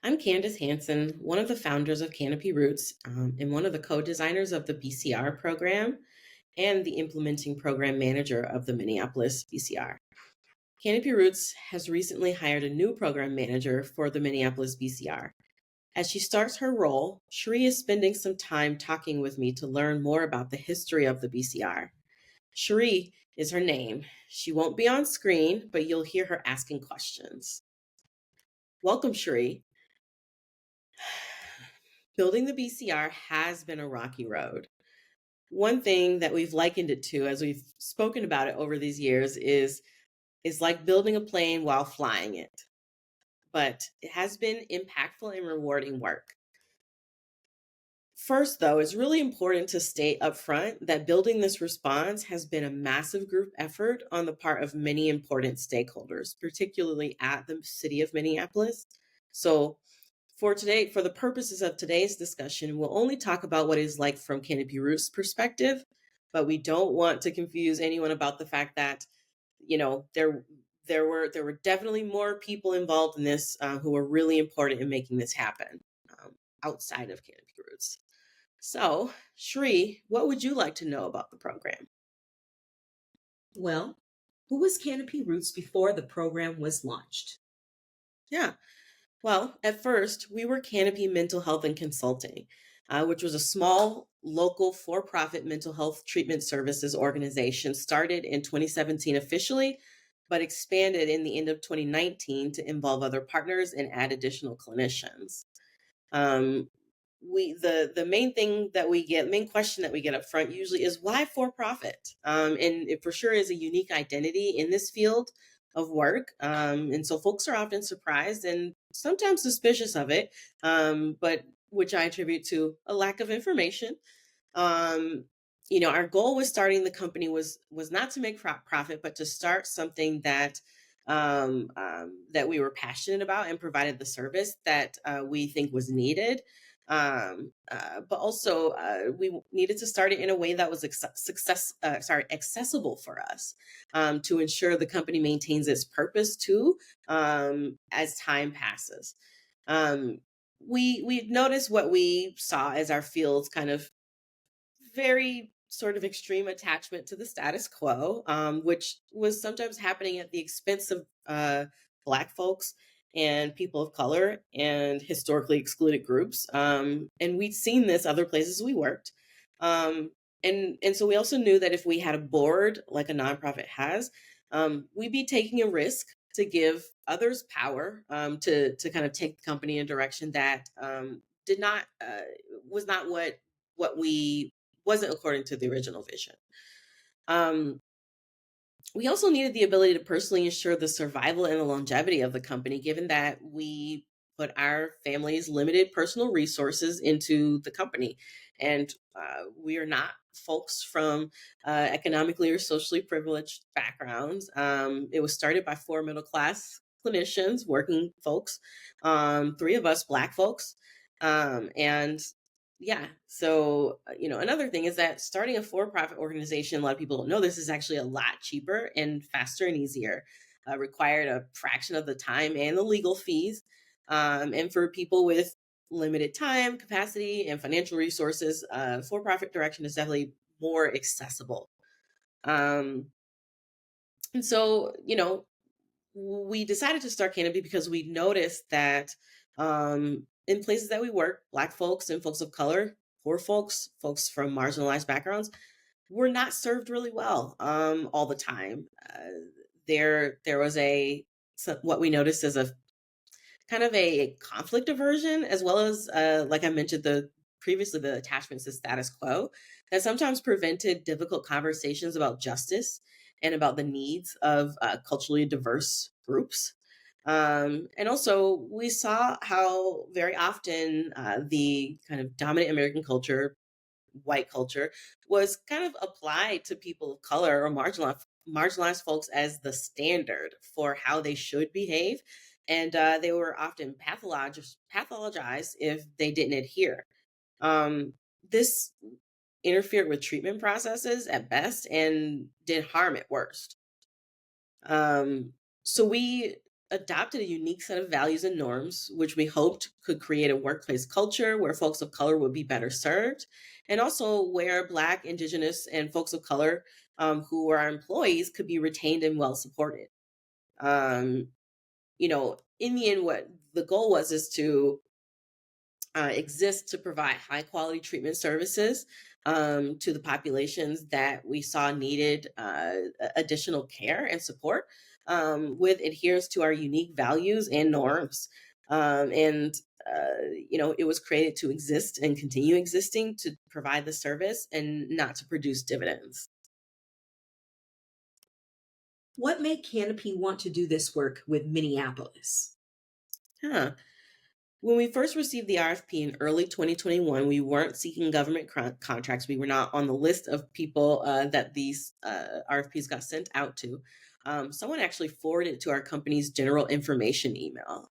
I'm Candace Hansen, one of the founders of Canopy Roots, and one of the co-designers of the BCR program and the implementing program manager of the Minneapolis BCR. Canopy Roots has recently hired a new program manager for the Minneapolis BCR. As she starts her role, Cherie is spending some time talking with me to learn more about the history of the BCR. Cherie is her name. She won't be on screen, but you'll hear her asking questions. Welcome, Cherie. Building the BCR has been a rocky road. One thing that we've likened it to, as we've spoken about it over these years, is like building a plane while flying it. But it has been impactful and rewarding work. First, though, it's really important to state upfront that building this response has been a massive group effort on the part of many important stakeholders, particularly at the city of Minneapolis. So for the purposes of today's discussion, we'll only talk about what it's like from Canopy Roots perspective, but we don't want to confuse anyone about the fact that, there were definitely more people involved in this who were really important in making this happen outside of Canopy Roots. So, Shri, what would you like to know about the program? Well, who was Canopy Roots before the program was launched? Yeah. Well, at first, we were Canopy Mental Health and Consulting, which was a small local for profit mental health treatment services organization started in 2017 officially, but expanded in the end of 2019 to involve other partners and add additional clinicians. Um, the main question that we get up front usually is why for profit, and it for sure is a unique identity in this field of work, and so folks are often surprised and sometimes suspicious of it, but which I attribute to a lack of information. um, our goal with starting the company was not to make profit, but to start something that we were passionate about and provided the service that we think was needed. But also, we needed to start it in a way that was accessible for us, to ensure the company maintains its purpose too, as time passes. Um, we noticed what we saw as our field's kind of very sort of extreme attachment to the status quo, which was sometimes happening at the expense of Black folks and people of color and historically excluded groups. And we'd seen this other places we worked. And so we also knew that if we had a board like a nonprofit has, we'd be taking a risk to give others power, to kind of take the company in a direction that did not was not what we wasn't according to the original vision. Um, we also needed the ability to personally ensure the survival and the longevity of the company, given that we put our family's limited personal resources into the company. And we are not folks from economically or socially privileged backgrounds. It was started by four middle class clinicians, working folks, three of us Black folks. And yeah. So, another thing is that starting a for profit organization, a lot of people don't know this, is actually a lot cheaper and faster and easier. Required a fraction of the time and the legal fees. And for people with limited time, capacity, and financial resources, for profit direction is definitely more accessible. Um, and so, we decided to start Canopy because we noticed that in places that we work, Black folks and folks of color, poor folks, folks from marginalized backgrounds, were not served really well all the time. There was what we noticed as a kind of a conflict aversion, as well as, like I mentioned, the attachments to status quo that sometimes prevented difficult conversations about justice and about the needs of culturally diverse groups. And also, we saw how very often the kind of dominant American culture, white culture, was kind of applied to people of color or marginalized folks as the standard for how they should behave. And they were often pathologized if they didn't adhere. This interfered with treatment processes at best and did harm at worst. So we adopted a unique set of values and norms, which we hoped could create a workplace culture where folks of color would be better served, and also where Black, Indigenous, and folks of color who are our employees could be retained and well supported. Um, in the end, what the goal was is to exist to provide high quality treatment services to the populations that we saw needed additional care and support with adherence to our unique values and norms. And it was created to exist and continue existing to provide the service and not to produce dividends. What made Canopy want to do this work with Minneapolis? Huh. When we first received the RFP in early 2021, we weren't seeking government contracts. We were not on the list of people that these RFPs got sent out to. Someone actually forwarded it to our company's general information email.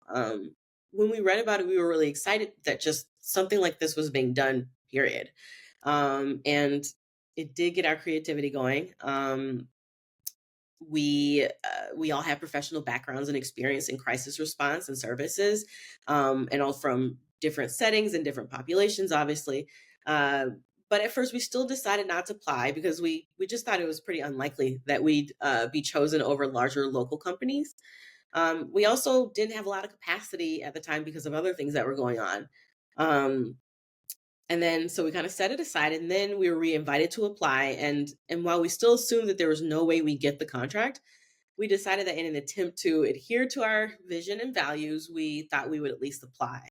When we read about it, we were really excited that just something like this was being done, period. And it did get our creativity going. We all have professional backgrounds and experience in crisis response and services, and all from different settings and different populations, obviously. But at first, we still decided not to apply because we just thought it was pretty unlikely that we'd be chosen over larger local companies. We also didn't have a lot of capacity at the time because of other things that were going on. And then so we kind of set it aside, and then we were re-invited to apply. And while we still assumed that there was no way we'd get the contract, we decided that in an attempt to adhere to our vision and values, we thought we would at least apply.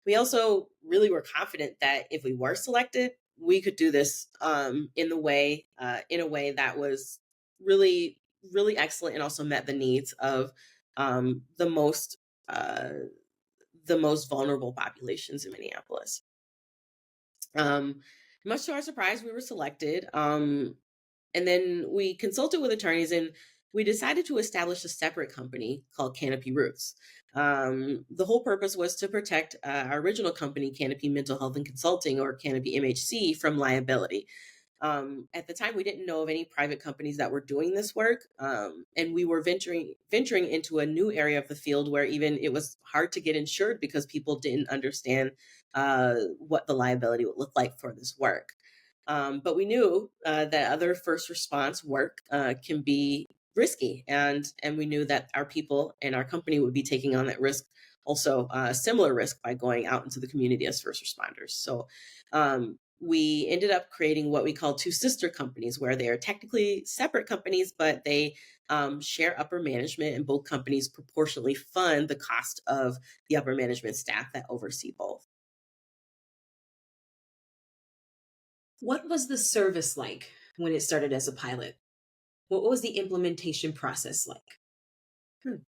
We also really were confident that if we were selected, we could do this in a way that was really, really excellent and also met the needs of the most vulnerable populations in Minneapolis. Much to our surprise, we were selected. And then we consulted with attorneys and we decided to establish a separate company called Canopy Roots. The whole purpose was to protect our original company, Canopy Mental Health and Consulting, or Canopy MHC, from liability. At the time, we didn't know of any private companies that were doing this work, and we were venturing into a new area of the field where even it was hard to get insured because people didn't understand what the liability would look like for this work. But we knew that other first response work can be risky, and we knew that our people and our company would be taking on that risk, also similar risk, by going out into the community as first responders. So we ended up creating what we call two sister companies, where they are technically separate companies, but they share upper management, and both companies proportionally fund the cost of the upper management staff that oversee both. What was the service like when it started as a pilot? What was the implementation process like? Hmm.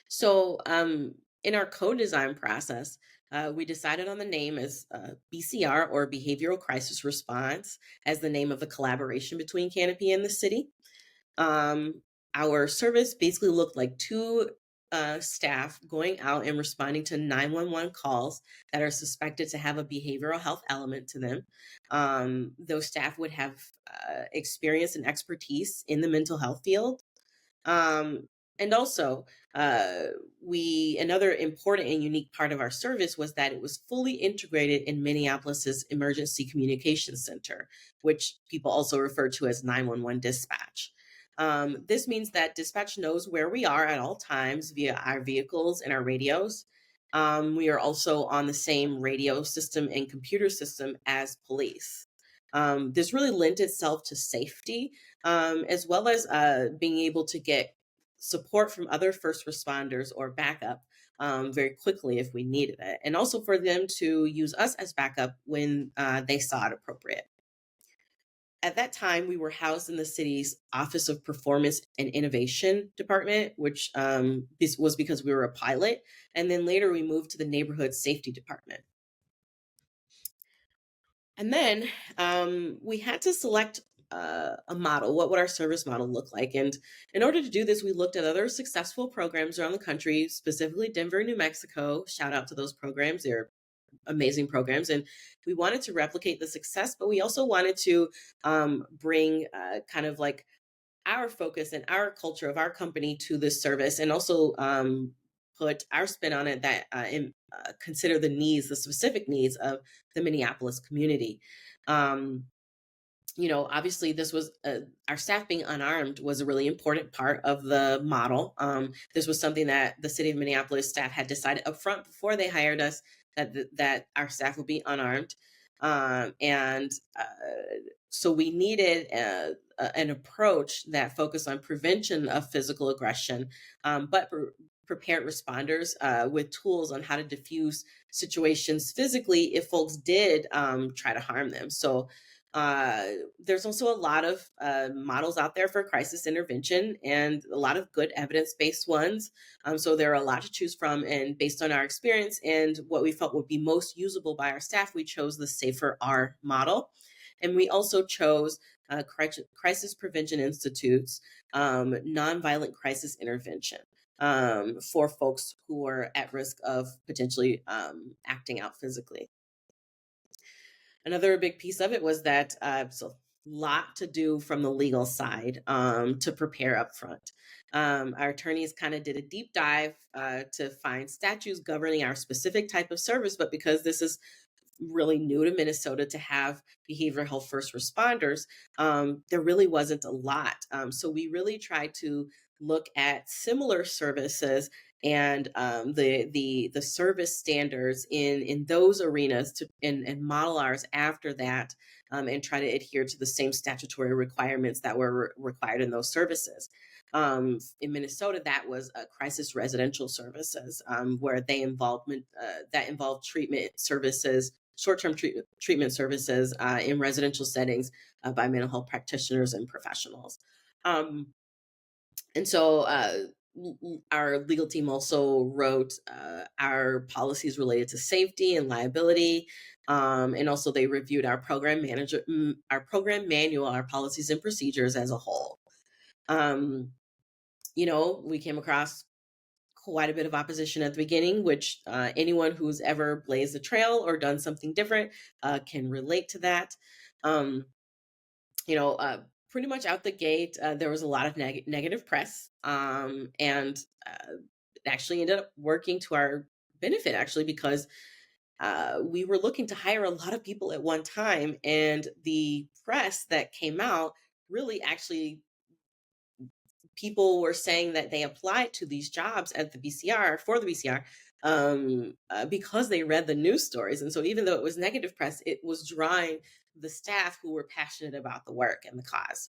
So in our co-design process, we decided on the name as BCR, or Behavioral Crisis Response, as the name of the collaboration between Canopy and the city. Our service basically looked like two staff going out and responding to 911 calls that are suspected to have a behavioral health element to them. Those staff would have experience and expertise in the mental health field. And also, another important and unique part of our service was that it was fully integrated in Minneapolis's Emergency Communications Center, which people also refer to as 911 dispatch. This means that dispatch knows where we are at all times via our vehicles and our radios. We are also on the same radio system and computer system as police. This really lent itself to safety, as well as being able to get support from other first responders or backup very quickly if we needed it, and also for them to use us as backup when they saw it appropriate. At that time, we were housed in the city's Office of Performance and Innovation Department, which this was because we were a pilot. And then later we moved to the Neighborhood Safety Department. And then we had to select a model. What would our service model look like? And in order to do this, we looked at other successful programs around the country, specifically Denver, New Mexico. Shout out to those programs. They're amazing programs. And we wanted to replicate the success, but we also wanted to bring kind of like our focus and our culture of our company to this service, and also put our spin on it that consider the needs, the specific needs of the Minneapolis community. Um, Obviously, this was our staff being unarmed was a really important part of the model. This was something that the city of Minneapolis staff had decided up front before they hired us, that our staff would be unarmed, and so we needed an approach that focused on prevention of physical aggression, but prepared responders with tools on how to diffuse situations physically if folks did try to harm them. So uh, there's also a lot of models out there for crisis intervention, and a lot of good evidence-based ones. So there are a lot to choose from, and based on our experience and what we felt would be most usable by our staff, we chose the Safer R model. And we also chose crisis prevention institutes, nonviolent crisis intervention, for folks who are at risk of potentially acting out physically. Another big piece of it was that so lot to do from the legal side to prepare up front. Our attorneys kind of did a deep dive to find statutes governing our specific type of service, but because this is really new to Minnesota to have behavioral health first responders, there really wasn't a lot. So we really tried to look at similar services and the service standards in those arenas and model ours after that, and try to adhere to the same statutory requirements that were required in those services. In Minnesota, that was crisis residential services, where that involved treatment services, short-term treatment services in residential settings by mental health practitioners and professionals. And so our legal team also wrote our policies related to safety and liability. And also they reviewed our our program manual, our policies and procedures as a whole. We came across quite a bit of opposition at the beginning, which anyone who's ever blazed a trail or done something different can relate to that. Um, Pretty much out the gate, there was a lot of negative press, and it actually ended up working to our benefit, actually, because we were looking to hire a lot of people at one time, and the press that came out really actually people were saying that they applied to these jobs at the BCR for the BCR because they read the news stories. And so even though it was negative press, it was drawing the staff who were passionate about the work and the cause.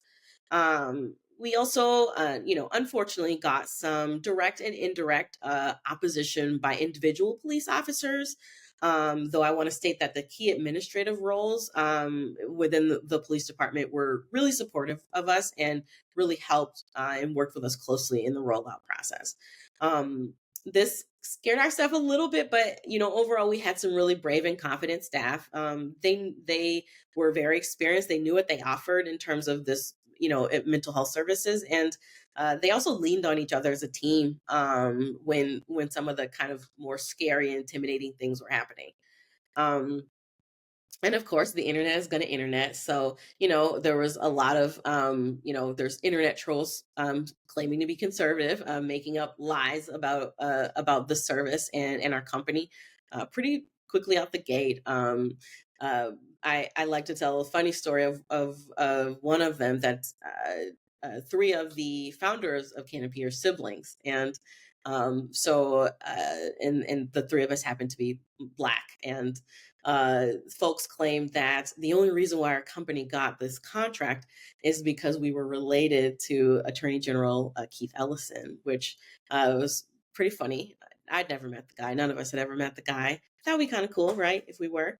We also, unfortunately got some direct and indirect opposition by individual police officers. Though I want to state that the key administrative roles within the police department were really supportive of us and really helped and worked with us closely in the rollout process. This scared our staff a little bit, but overall we had some really brave and confident staff. They were very experienced. They knew what they offered in terms of this, mental health services, and they also leaned on each other as a team when some of the kind of more scary, intimidating things were happening. Um, and of course, the internet is going to internet. So, there was a lot of, there's internet trolls claiming to be conservative, making up lies about the service and our company pretty quickly out the gate. Uh, I like to tell a funny story of one of them that three of the founders of Canopy are siblings. And and the three of us happen to be Black. And folks claimed that the only reason why our company got this contract is because we were related to Attorney General Keith Ellison, which was pretty funny. I'd never met the guy. None of us had ever met the guy. That would be kind of cool, right? If we were.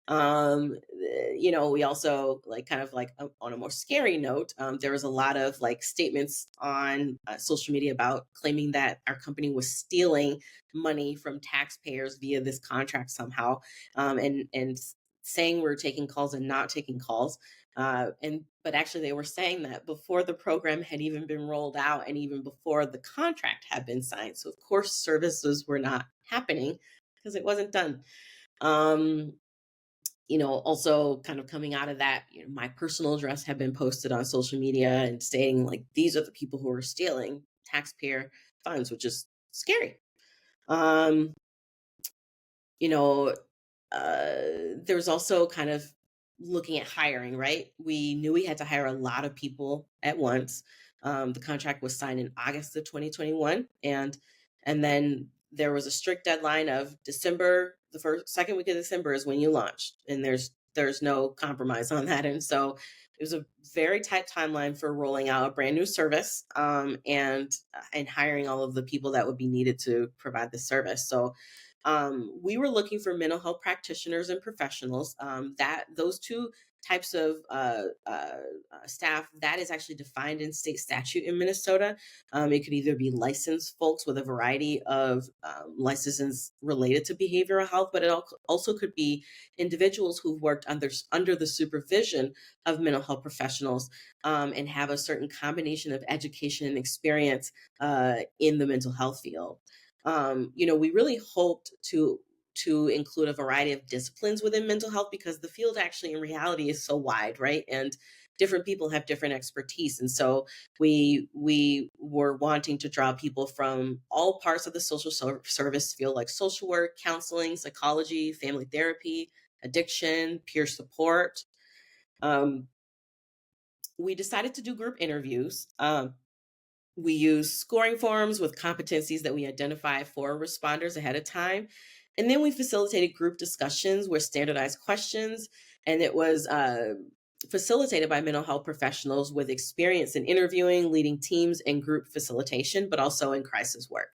We also kind of on a more scary note, there was a lot of statements on social media about claiming that our company was stealing money from taxpayers via this contract somehow, and saying we're taking calls and not taking calls. But actually they were saying that before the program had even been rolled out and even before the contract had been signed. So of course services were not happening because it wasn't done. Also kind of coming out of that, my personal address had been posted on social media and stating like, these are the people who are stealing taxpayer funds, which is scary. Um, you know, there's also kind of looking at hiring, right? We knew we had to hire a lot of people at once. The contract was signed in August of 2021, and then there was a strict deadline of December. The second week of December is when you launched, and there's no compromise on that. And so it was a very tight timeline for rolling out a brand new service, and hiring all of the people that would be needed to provide the service. So we were looking for mental health practitioners and professionals. That those two types of staff, that is actually defined in state statute in Minnesota. It could either be licensed folks with a variety of licenses related to behavioral health, but it also could be individuals who've worked under the supervision of mental health professionals, and have a certain combination of education and experience in the mental health field. We really hoped to include a variety of disciplines within mental health, because the field actually in reality is so wide, right? And different people have different expertise. And so we were wanting to draw people from all parts of the social service field, like social work, counseling, psychology, family therapy, addiction, peer support. Um, we decided to do group interviews. We use scoring forms with competencies that we identify for responders ahead of time. And then we facilitated group discussions with standardized questions. And it was facilitated by mental health professionals with experience in interviewing, leading teams, and group facilitation, but also in crisis work.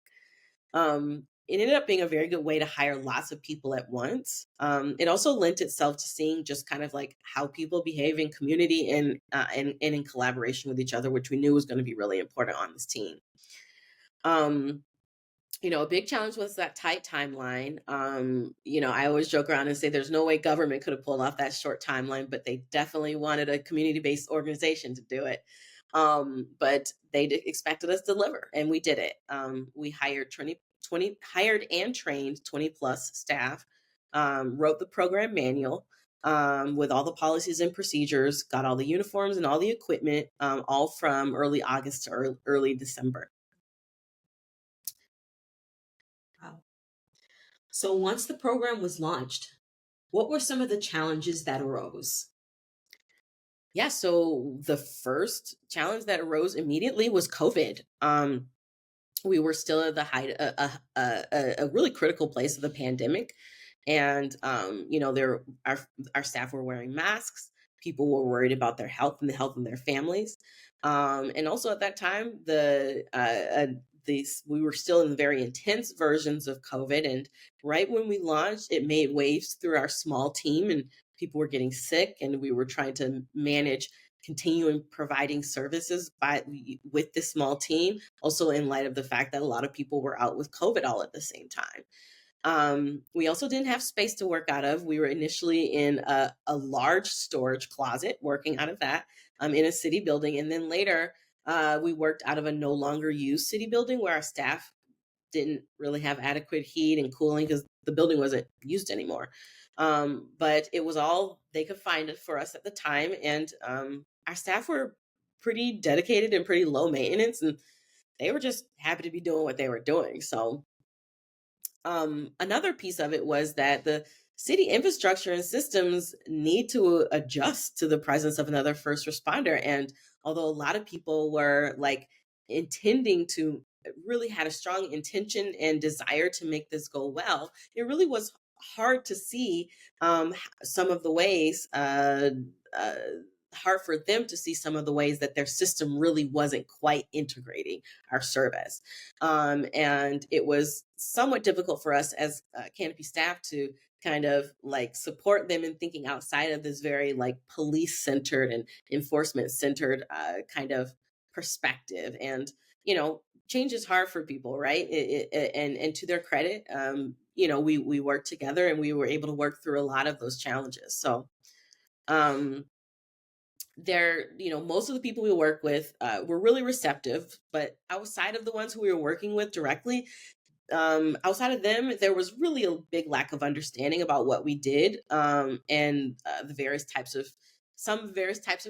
It ended up being a very good way to hire lots of people at once. It also lent itself to seeing just kind of like how people behave in community and in collaboration with each other, which we knew was going to be really important on this team. Um, a big challenge was that tight timeline. I always joke around and say there's no way government could have pulled off that short timeline, but they definitely wanted a community-based organization to do it. But they expected us to deliver, and we did it. We hired and trained 20 plus staff, wrote the program manual with all the policies and procedures, got all the uniforms and all the equipment, all from early August to early December. Wow. So once the program was launched, what were some of the challenges that arose? Yeah, so the first challenge that arose immediately was COVID. We were still at the height, a really critical place of the pandemic, and there our staff were wearing masks. People were worried about their health and the health of their families, and also at that time, we were still in very intense versions of COVID. And right when we launched, it made waves through our small team, and people were getting sick, and we were trying to manage continuing providing services with this small team, also in light of the fact that a lot of people were out with COVID all at the same time. We also didn't have space to work out of. We were initially in a large storage closet, working out of that, in a city building. And then later, we worked out of a no longer used city building where our staff didn't really have adequate heat and cooling because the building wasn't used anymore. But it was all they could find for us at the time. And our staff were pretty dedicated and pretty low maintenance, and they were just happy to be doing what they were doing. So another piece of it was that the city infrastructure and systems need to adjust to the presence of another first responder. And although a lot of people were like intending to, really had a strong intention and desire to make this go well, it really was hard to see some of the ways, uh, hard for them to see some of the ways that their system really wasn't quite integrating our service. And it was somewhat difficult for us as Canopy staff to kind of like support them in thinking outside of this very like police centered and enforcement centered kind of perspective. And, change is hard for people, right? And to their credit, we worked together and we were able to work through a lot of those challenges. So, um, most of the people we work with were really receptive, but outside of the ones who we were working with directly, Outside of them, there was really a big lack of understanding about what we did, and the various types of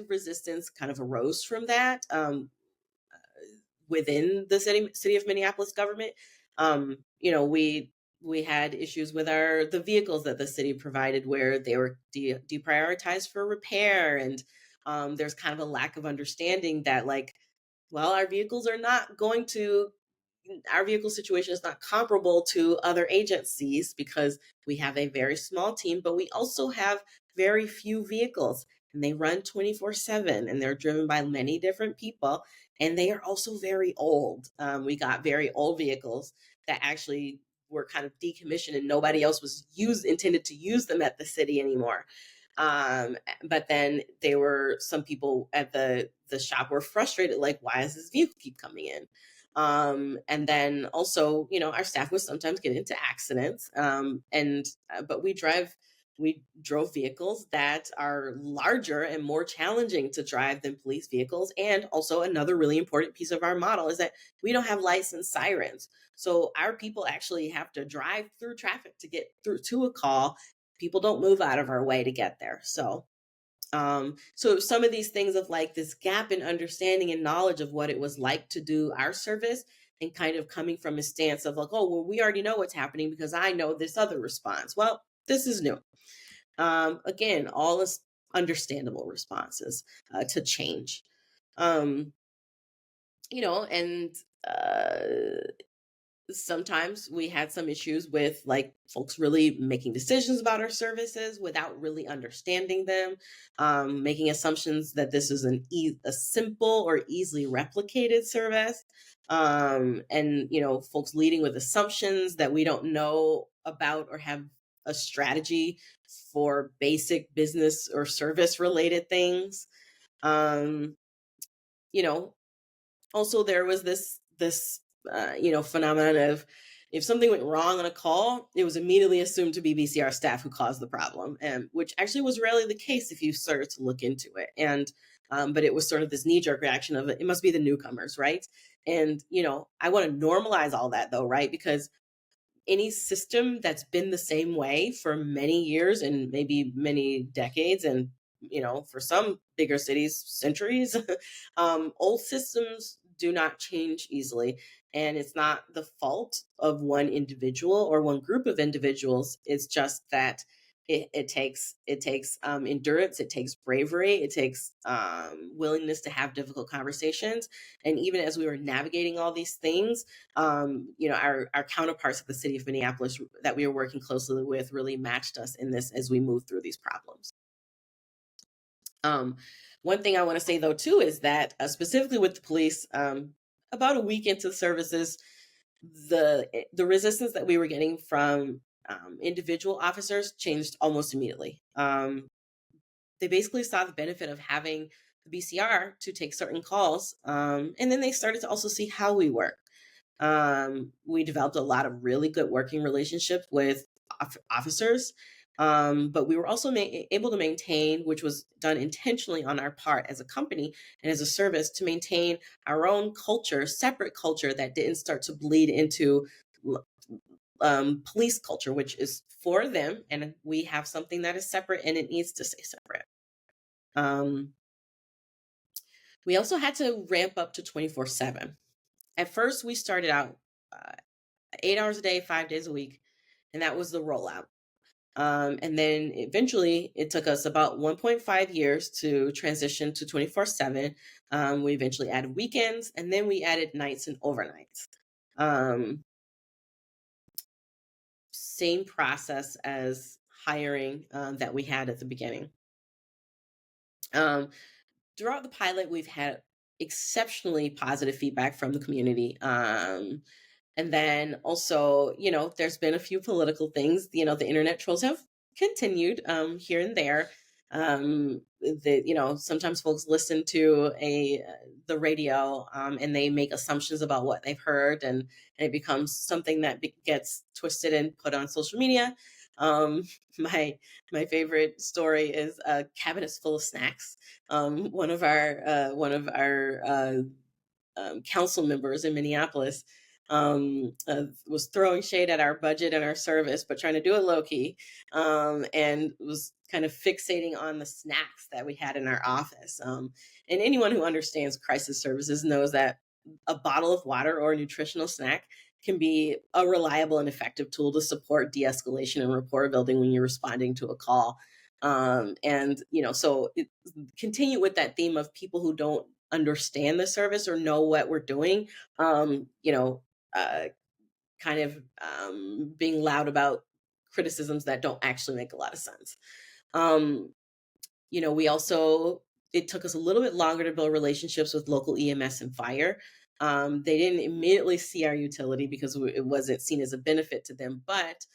resistance kind of arose from that. Within the city of Minneapolis government. We had issues with the vehicles that the city provided, where they were deprioritized for repair, and there's kind of a lack of understanding that, like, well, our vehicle situation is not comparable to other agencies because we have a very small team, but we also have very few vehicles, and they run 24/7, and they're driven by many different people, and they are also very old. We got very old vehicles that actually were kind of decommissioned, and nobody else was intended to use them at the city anymore. But then some people at the shop were frustrated, like, why does this vehicle keep coming in? And then also, our staff would sometimes get into accidents. But we drove vehicles that are larger and more challenging to drive than police vehicles. And also, another really important piece of our model is that we don't have lights and sirens. So our people actually have to drive through traffic to get through to a call. People don't move out of our way to get there. So some of these things of, like, this gap in understanding and knowledge of what it was like to do our service, and kind of coming from a stance of, like, oh, well, we already know what's happening because I know this other response. Well, this is new. Again, all is understandable responses to change. Um, and sometimes we had some issues with, like, folks really making decisions about our services without really understanding them, making assumptions that this is a simple or easily replicated service, and folks leading with assumptions that we don't know about or have a strategy for basic business or service related things. um, you know Also, there was this phenomenon of, if something went wrong on a call, it was immediately assumed to be BCR staff who caused the problem, and which actually was rarely the case if you started to look into it. And but it was sort of this knee-jerk reaction of, it must be the newcomers, right? And I want to normalize all that, though, right? Because any system that's been the same way for many years and maybe many decades, and for some bigger cities, centuries, old systems do not change easily. And it's not the fault of one individual or one group of individuals. It's just that it takes endurance, it takes bravery, it takes willingness to have difficult conversations. And even as we were navigating all these things, our counterparts at the city of Minneapolis that we were working closely with really matched us in this as we moved through these problems. One thing I want to say, though, too, is that specifically with the police, about a week into the services, the resistance that we were getting from individual officers changed almost immediately. They basically saw the benefit of having the BCR to take certain calls, and then they started to also see how we work. We developed a lot of really good working relationships with officers, but we were also able to maintain, which was done intentionally on our part as a company and as a service, to maintain our own culture, separate culture that didn't start to bleed into police culture, which is for them, and we have something that is separate, and it needs to stay separate. We also had to ramp up to 24/7. At first, we started out 8 hours a day, 5 days a week, and that was the rollout. And then eventually, it took us about 1.5 years to transition to 24/7. We eventually added weekends, and then we added nights and overnights. Same process as hiring that we had at the beginning. Throughout the pilot, we've had exceptionally positive feedback from the community. And then also, there's been a few political things. The internet trolls have continued here and there. Sometimes folks listen to the radio, and they make assumptions about what they've heard, and it becomes something that gets twisted and put on social media. My favorite story is cabinets full of snacks. One of our council members in Minneapolis was throwing shade at our budget and our service, but trying to do it low key, and was kind of fixating on the snacks that we had in our office. And anyone who understands crisis services knows that a bottle of water or a nutritional snack can be a reliable and effective tool to support de-escalation and rapport building when you're responding to a call. And so continue with that theme of people who don't understand the service or know what we're doing, um, you know, uh, kind of being loud about criticisms that don't actually make a lot of sense. Um, we also, it took us a little bit longer to build relationships with local EMS and fire. They didn't immediately see our utility because it wasn't seen as a benefit to them, but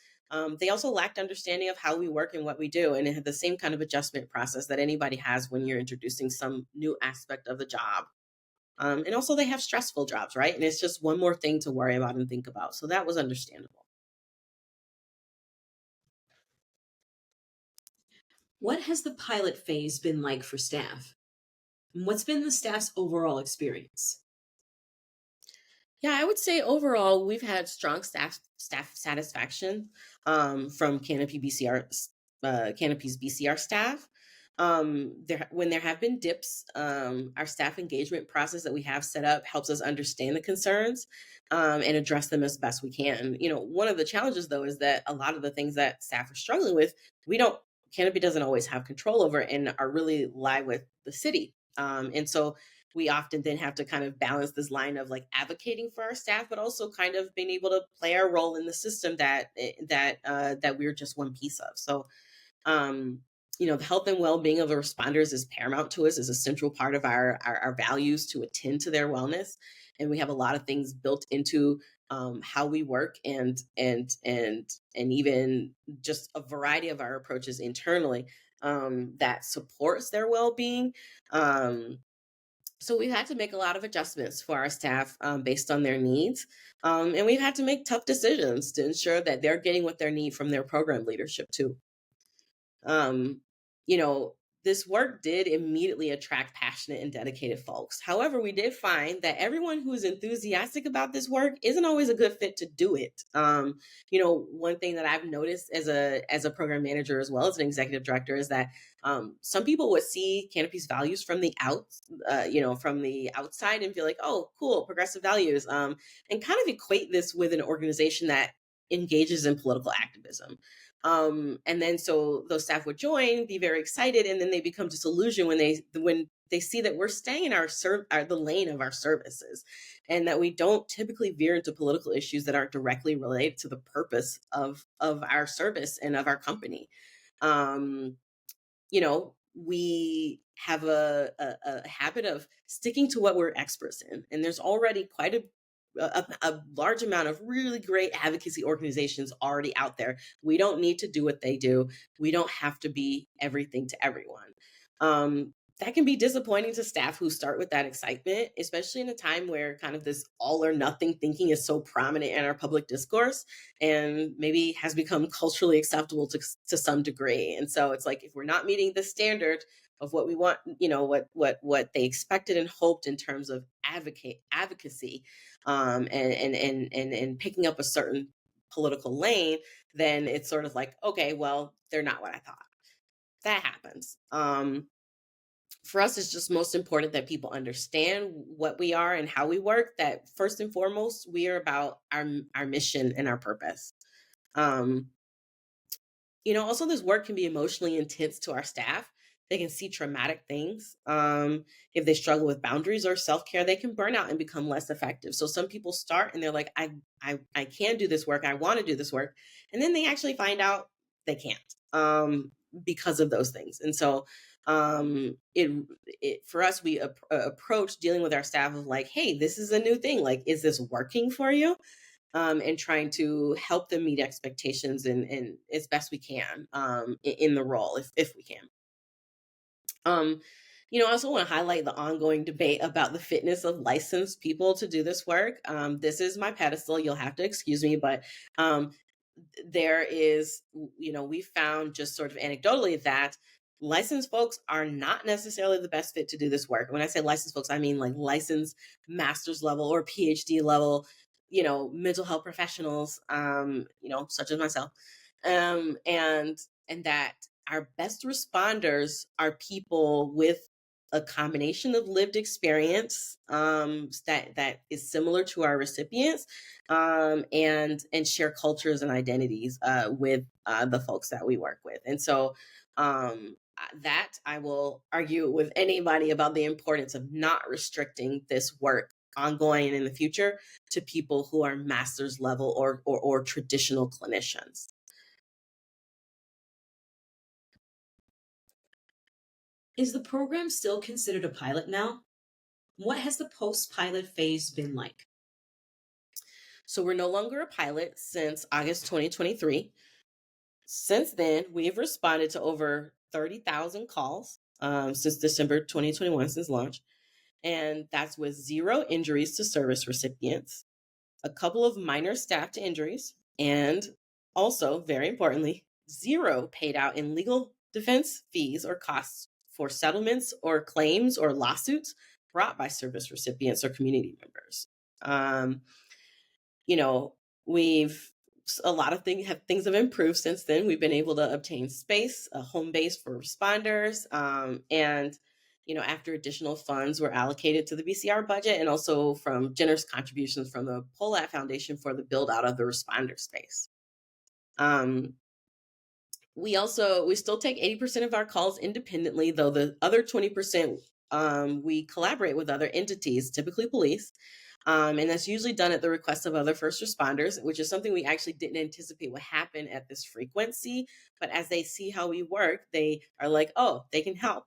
they also lacked understanding of how we work and what we do. And it had the same kind of adjustment process that anybody has when you're introducing some new aspect of the job. And also, they have stressful jobs, right? And it's just one more thing to worry about and think about. So that was understandable. What has the pilot phase been like for staff? And what's been the staff's overall experience? Yeah, I would say overall we've had strong staff satisfaction from Canopy's BCR staff. When there have been dips, our staff engagement process that we have set up helps us understand the concerns and address them as best we can. One of the challenges though is that a lot of the things that staff are struggling with, we don't Canopy doesn't always have control over and are really lie with the city. And so we often then have to kind of balance this line of like advocating for our staff, but also kind of being able to play our role in the system that we're just one piece of. So, um, the health and well-being of the responders is paramount to us, is a central part of our values to attend to their wellness. And we have a lot of things built into how we work and even just a variety of our approaches internally that supports their well-being. So we've had to make a lot of adjustments for our staff based on their needs. And we've had to make tough decisions to ensure that they're getting what they need from their program leadership too. Um, you know, this work did immediately attract passionate and dedicated folks. However, we did find that everyone who is enthusiastic about this work isn't always a good fit to do it. One thing that I've noticed as a program manager as well as an executive director is that some people would see Canopy's values from the from the outside and feel like, oh, cool, progressive values, and kind of equate this with an organization that engages in political activism. And then so those staff would join, be very excited, and then they become disillusioned when they see that we're staying in the lane of our services, and that we don't typically veer into political issues that aren't directly related to the purpose of our service and of our company. Um, we have a habit of sticking to what we're experts in, and there's already quite a large amount of really great advocacy organizations already out there. We don't need to do what they do. We don't have to be everything to everyone. That can be disappointing to staff who start with that excitement, especially in a time where kind of this all or nothing thinking is so prominent in our public discourse and maybe has become culturally acceptable to some degree. And so it's like, if we're not meeting the standard of what we want, what they expected and hoped in terms of advocacy, and picking up a certain political lane, then it's sort of like, okay, well, they're not what I thought. That happens. For us, it's just most important that people understand what we are and how we work. That first and foremost, we are about our mission and our purpose. Um, Also, this work can be emotionally intense to our staff. They can see traumatic things. If they struggle with boundaries or self care, they can burn out and become less effective. So some people start and they're like, I can do this work. I want to do this work, and then they actually find out they can't because of those things. And so it for us, we approach dealing with our staff of like, hey, this is a new thing. Like, is this working for you? And trying to help them meet expectations and as best we can in the role if we can. Um, I also want to highlight the ongoing debate about the fitness of licensed people to do this work. This is my pedestal. You'll have to excuse me, but um, there is, we found just sort of anecdotally that licensed folks are not necessarily the best fit to do this work. When I say licensed folks, I mean like licensed master's level or PhD level mental health professionals, such as myself, and that our best responders are people with a combination of lived experience, that is similar to our recipients, and share cultures and identities with the folks that we work with. And so that I will argue with anybody about the importance of not restricting this work ongoing in the future to people who are master's level or traditional clinicians. Is the program still considered a pilot now? What has the post pilot phase been like? So we're no longer a pilot since August 2023. Since then, we've responded to over 30,000 calls since December 2021, since launch. And that's with 0 injuries to service recipients, a couple of minor staff injuries, and also, very importantly, 0 paid out in legal defense fees or costs for settlements or claims or lawsuits brought by service recipients or community members. Um, you know, we've a lot of things have improved since then. We've been able to obtain space, a home base for responders, and after additional funds were allocated to the BCR budget, and also from generous contributions from the Polat Foundation for the build out of the responder space. We still take 80% of our calls independently, though the other 20% we collaborate with other entities, typically police. And that's usually done at the request of other first responders, which is something we actually didn't anticipate would happen at this frequency. But as they see how we work, they are like, oh, they can help.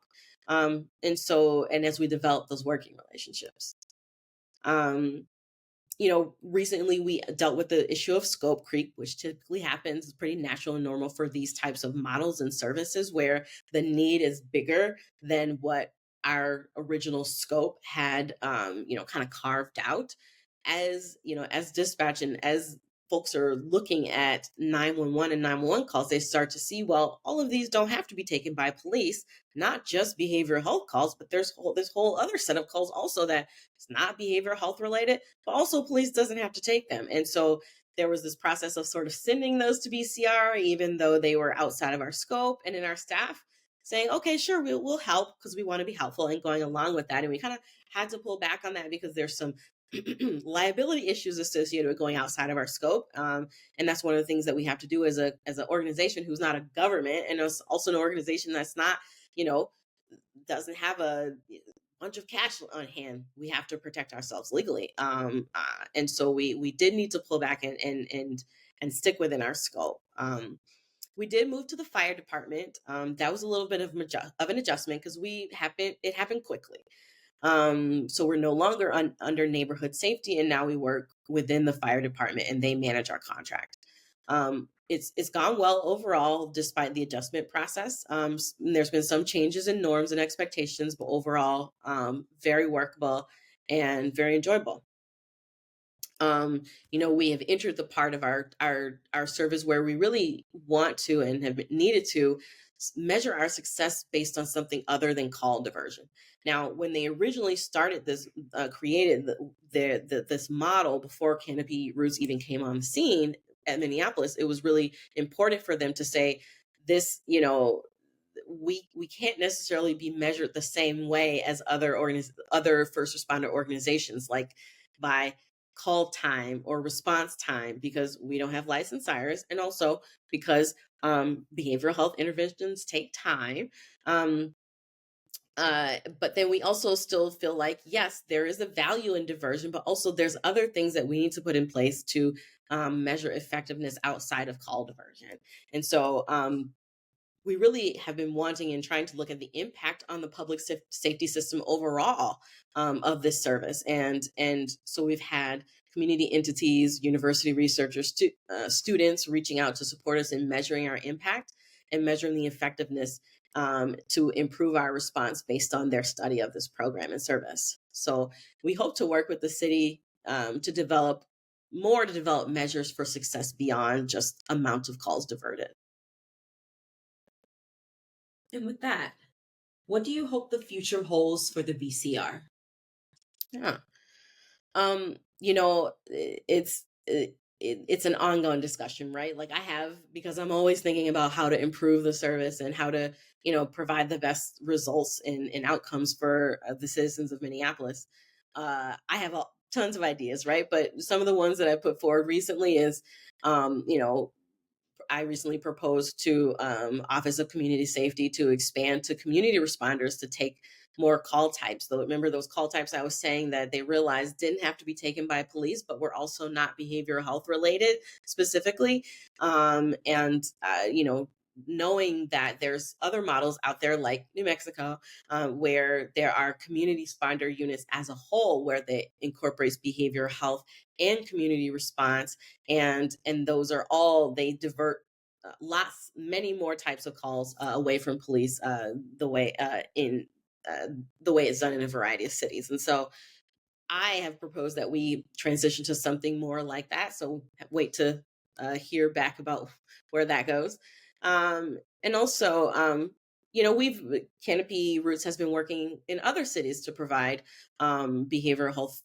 And as we develop those working relationships. Recently we dealt with the issue of scope creep, which typically happens. It's pretty natural and normal for these types of models and services where the need is bigger than what our original scope had, kind of carved out. As dispatch and as folks are looking at 911 and 911 calls, they start to see, well, all of these don't have to be taken by police, not just behavioral health calls, but there's this whole other set of calls also that it's not behavioral health related, but also police doesn't have to take them. And so there was this process of sort of sending those to BCR, even though they were outside of our scope, and in our staff saying, okay, sure, we'll help because we want to be helpful, and going along with that. And we kind of had to pull back on that because there's some liability issues associated with going outside of our scope. And that's one of the things that we have to do as an organization who's not a government, and also an organization that's not, doesn't have a bunch of cash on hand. We have to protect ourselves legally. And so we did need to pull back and stick within our scope. We did move to the fire department. That was a little bit of an adjustment because it happened quickly. So we're no longer under neighborhood safety, and now we work within the fire department, and they manage our contract. It's gone well overall, despite the adjustment process. There's been some changes in norms and expectations, but overall, very workable and very enjoyable. We have entered the part of our service where we really want to and have needed to measure our success based on something other than call diversion. Now, when they originally started this, created this model before Canopy Roots even came on the scene at Minneapolis, it was really important for them to say this, we can't necessarily be measured the same way as other first responder organizations, like by call time or response time, because we don't have licensed sirens, and also because behavioral health interventions take time. But then we also still feel like, yes, there is a value in diversion, but also there's other things that we need to put in place to measure effectiveness outside of call diversion. And so we really have been wanting and trying to look at the impact on the public safety system overall of this service. And so we've had community entities, university researchers, students reaching out to support us in measuring our impact and measuring the effectiveness to improve our response based on their study of this program and service. So we hope to work with the city to develop measures for success beyond just amount of calls diverted. And with that, what do you hope the future holds for the BCR? Yeah. You know, it's an ongoing discussion, right? Like I have, because I'm always thinking about how to improve the service and how to, provide the best results and outcomes for the citizens of Minneapolis. I have tons of ideas, right? But some of the ones that I put forward recently is, um, you know, I recently proposed to Office of Community Safety to expand to community responders to take more call types. Though remember those call types I was saying that they realized didn't have to be taken by police, but were also not behavioral health related specifically. And knowing that there's other models out there like New Mexico, where there are community responder units as a whole, where they incorporates behavioral health and community response, and those are all, they divert many more types of calls away from police, in the way it's done in a variety of cities. And so I have proposed that we transition to something more like that. So wait to hear back about where that goes. And also, we've Canopy Roots has been working in other cities to provide behavioral health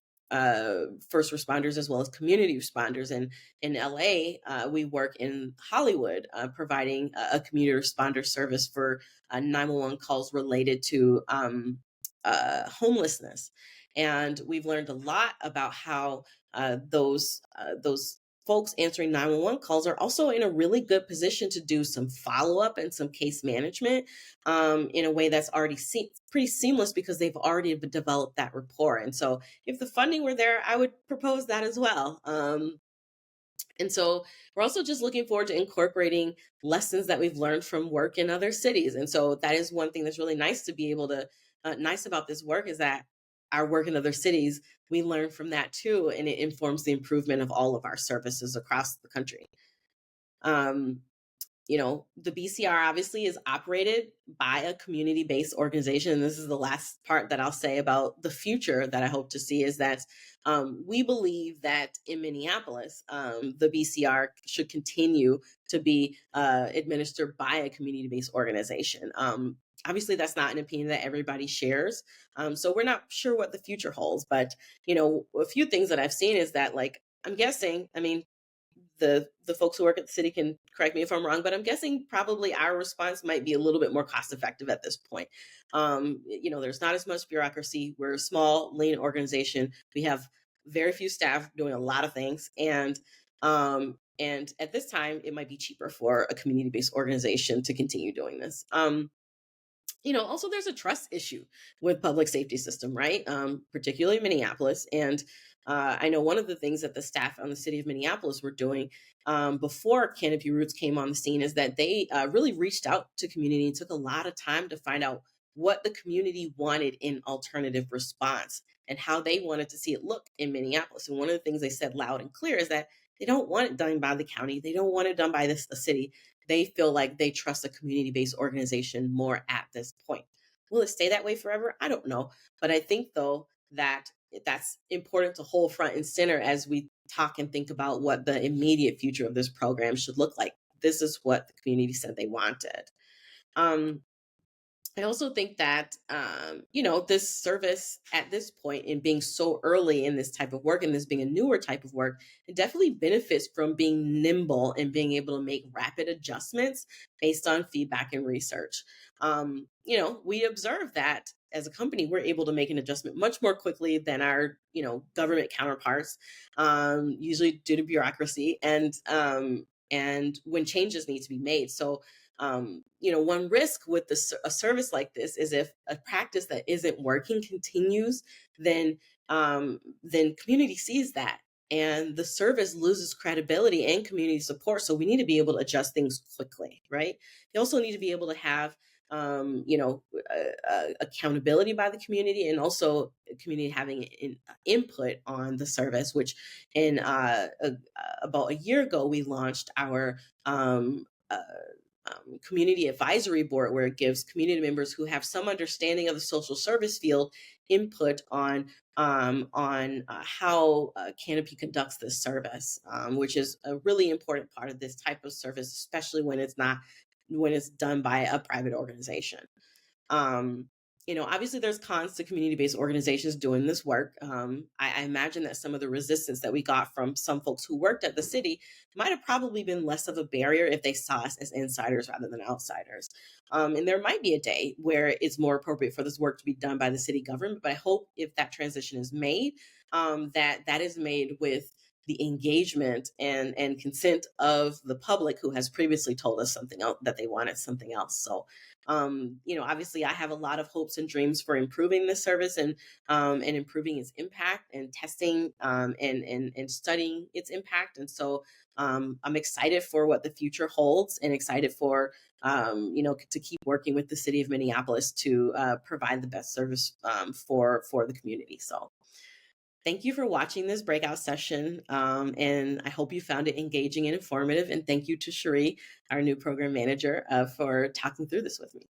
first responders as well as community responders. And in LA, we work in Hollywood, providing a community responder service for 911 calls related to homelessness. And we've learned a lot about how those folks answering 911 calls are also in a really good position to do some follow-up and some case management in a way that's already pretty seamless, because they've already developed that rapport. And so if the funding were there, I would propose that as well. And so we're also just looking forward to incorporating lessons that we've learned from work in other cities. And so that is one thing that's really nice to be able to, nice about this work, is that our work in other cities, we learn from that too. And it informs the improvement of all of our services across the country. Um, the BCR obviously is operated by a community based organization. And this is the last part that I'll say about the future that I hope to see, is that we believe that in Minneapolis, the BCR should continue to be administered by a community based organization. Obviously, that's not an opinion that everybody shares. So we're not sure what the future holds. But, a few things that I've seen is that, like, I'm guessing, I mean, the folks who work at the city can correct me if I'm wrong, but I'm guessing probably our response might be a little bit more cost effective at this point. There's not as much bureaucracy. We're a small, lean organization. We have very few staff doing a lot of things, and at this time, it might be cheaper for a community based organization to continue doing this. Also there's a trust issue with public safety system, right? Particularly Minneapolis. And I know one of the things that the staff on the city of Minneapolis were doing before Canopy Roots came on the scene is that they really reached out to community and took a lot of time to find out what the community wanted in alternative response and how they wanted to see it look in Minneapolis. And one of the things they said loud and clear is that they don't want it done by the county. They don't want it done by the city. They feel like they trust a community-based organization more at this point. Will it stay that way forever? I don't know. But I think, though, that that's important to hold front and center as we talk and think about what the immediate future of this program should look like. This is what the community said they wanted. Um, I also think that, this service at this point, in being so early in this type of work and this being a newer type of work, it definitely benefits from being nimble and being able to make rapid adjustments based on feedback and research. We observe that as a company, we're able to make an adjustment much more quickly than our, government counterparts, usually due to bureaucracy and when changes need to be made. So one risk with a service like this is if a practice that isn't working continues, then community sees that and the service loses credibility and community support. So we need to be able to adjust things quickly, right? You also need to be able to have accountability by the community, and also community having input on the service, which in about a year ago, we launched our community advisory board, where it gives community members who have some understanding of the social service field input on how Canopy conducts this service, which is a really important part of this type of service, especially when it's done by a private organization. Um, Obviously there's cons to community-based organizations doing this work. I imagine that some of the resistance that we got from some folks who worked at the city might have probably been less of a barrier if they saw us as insiders rather than outsiders. And there might be a day where it's more appropriate for this work to be done by the city government, but I hope if that transition is made, that is made with the engagement and consent of the public who has previously told us something else, that they wanted something else. So obviously I have a lot of hopes and dreams for improving this service and improving its impact and testing and studying its impact. And so I'm excited for what the future holds and excited for to keep working with the city of Minneapolis to provide the best service for the community. So thank you for watching this breakout session, and I hope you found it engaging and informative. And thank you to Cherie, our new program manager, for talking through this with me.